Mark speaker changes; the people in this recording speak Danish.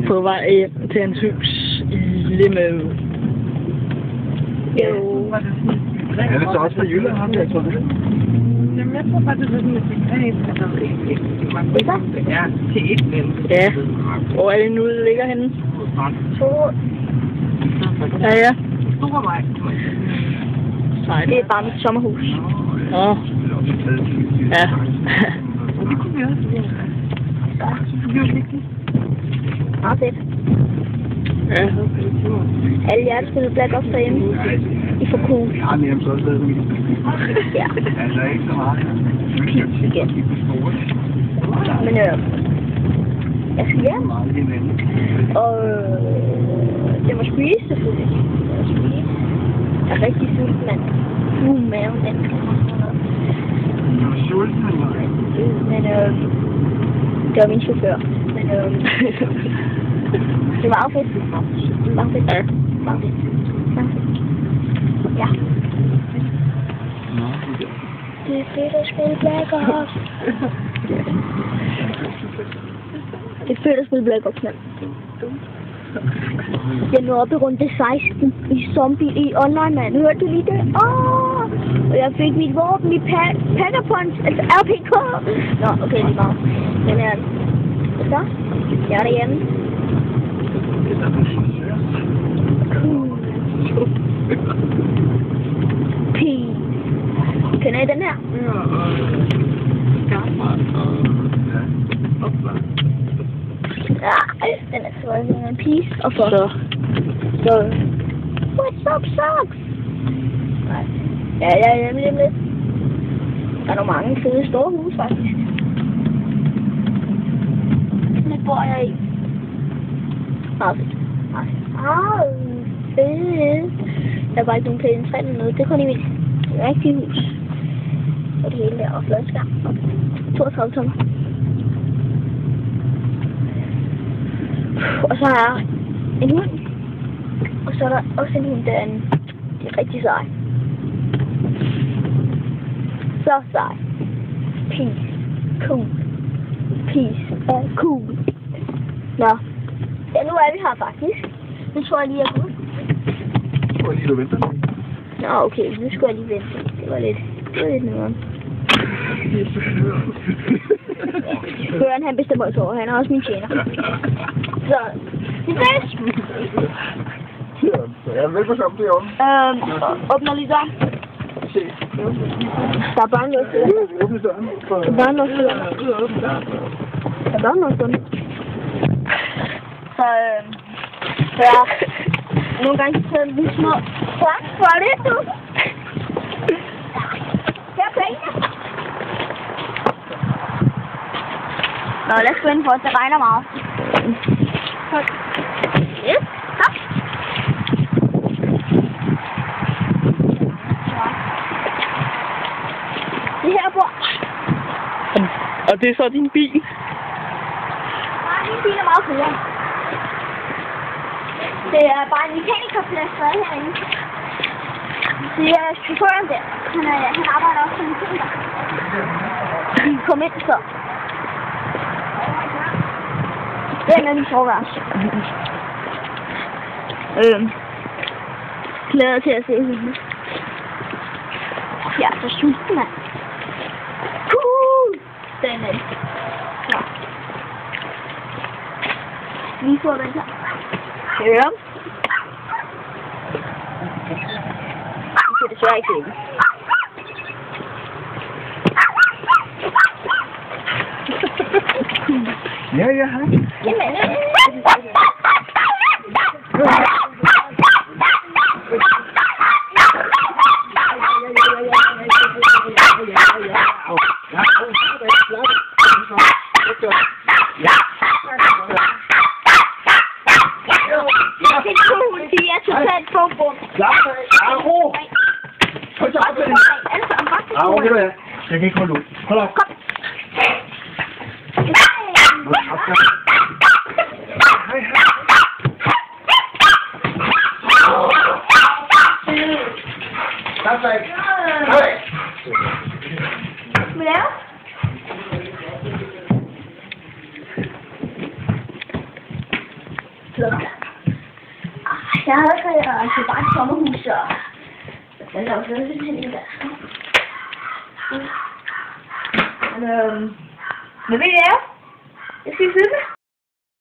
Speaker 1: På vej hjem til hans hus i Limø.
Speaker 2: Jo.
Speaker 3: Han er så også fra Jylland, ham der, tror du det?
Speaker 2: Jamen, jeg tror bare, det var sådan et begreb. Ja, til et menneske.
Speaker 1: Ja. Hvor er det nu, det ligger henne? Ja, ja.
Speaker 2: Storvej.
Speaker 1: Det er bare mit sommerhus. Nå. Ja.
Speaker 2: Det kunne vi også.
Speaker 1: Ja.
Speaker 2: Det blev vigtigt.
Speaker 1: Meget fedt. Ja. Alle jer, der spiller Black Ops derhjemme. I får cool.
Speaker 3: Jeg har nærmest også lavet det.
Speaker 1: Ja.
Speaker 3: Altså ikke så meget.
Speaker 1: Pils igen. Men jeg skal hjem. Og det var spise selvfølgelig. Det var spise. Jeg er rigtig sulten, mand. Maven, den kommer sådan noget.
Speaker 3: Du er sulten,
Speaker 1: men det var min chauffør. Men det var fedt. Det var fedt. Ja. Meget fedt. Ja. Det er fedt at spille Black Ops. Det er fedt at spille Black Ops, mand. Jeg nåede op i runde 16 i zombie i online, mand. Hørte du lige det? Og jeg fik mit våben i Packerpunch, altså RPK. Nå, okay, det er bare. Men så, jeg er derhjemme. Peace. Kender I den her? Ja, den er så en peace. Og så what's up, sucks? Ja, jeg er hjemme lidt. Der er nogle mange fede store huse, faktisk. Det bor jeg i. Meget fedt. Fedt. Der er bare ikke nogen pæne træ eller noget. Det er kun i mit rigtige hus. Og det hele der og flot skærm. 32 tommer. Og så har jeg en hund. Og så er der også en hund derinde. Det er rigtig sej. Så sej. Peace. Cool. Peace. Cool. Nå. Ja, nu er vi her faktisk. Nu tror jeg lige, jeg går ud.
Speaker 3: Jeg tror lige, du venter.
Speaker 1: Nå, okay. Nu skal jeg lige vente. Det var lidt noget. Chaufføren, han bestemmer også over. Han er også min tjener. Så, det er bedst.
Speaker 3: Ja, velkommen derovre.
Speaker 1: Åbner lige døren.
Speaker 3: Se.
Speaker 1: Der er barnlås døren.
Speaker 3: Åbne døren.
Speaker 1: Der er barnlås døren. Der er barnlås døren. Så, ja. Nogle gange så tager vi små. Tak for det, du. Her er pengene. Nå, lad os gå ind for os. Det regner meget. Yes, tak. Det her bor.
Speaker 2: Og det er så din bil?
Speaker 1: Nej, min bil er meget federe. Det er bare en mekanikerplads for alle herinde. Det er chaufføren der. Han arbejder også som mekaniker. Vi kan komme ind så. Det er en af de soveværelser. Glæder til at se hende. Jeg er så sulten, mand. Cool! Den er. Så. Vi får den her. Ja. Vi kan desværre ikke se den.
Speaker 3: Ja, hej.
Speaker 1: Jamen. Det er cool, de er totalt forbund.
Speaker 3: Aro! Hold så op med den. Aro, det er. Jeg kan ikke holde ud. Hold op.
Speaker 1: Kom.
Speaker 3: Hej. Tak. Hej.
Speaker 1: Hvad laver? flot. Jeg havde altså bare et sommerhus, og jeg lavede flyttet til det der. Men hvad ved jeg? Jeg skal flytte.